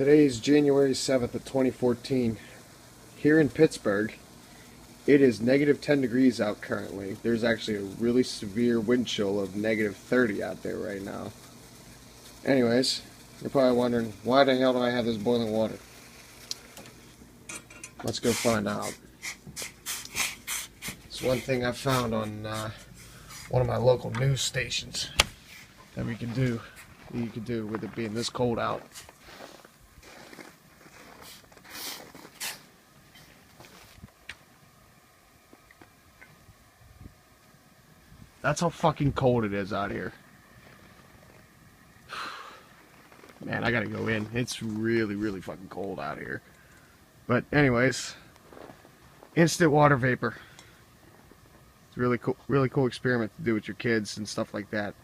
Today is January 7th of 2014. Here in Pittsburgh, it is negative 10 degrees out currently. There's actually a really severe wind chill of negative 30 out there right now. Anyways, you're probably wondering, why the hell do I have this boiling water? Let's go find out. It's one thing I found on one of my local news stations that you can do with it being this cold out. That's how fucking cold it is out here. Man, I gotta go in. It's really, really fucking cold out here. But anyways, instant water vapor. It's a really cool experiment to do with your kids and stuff like that.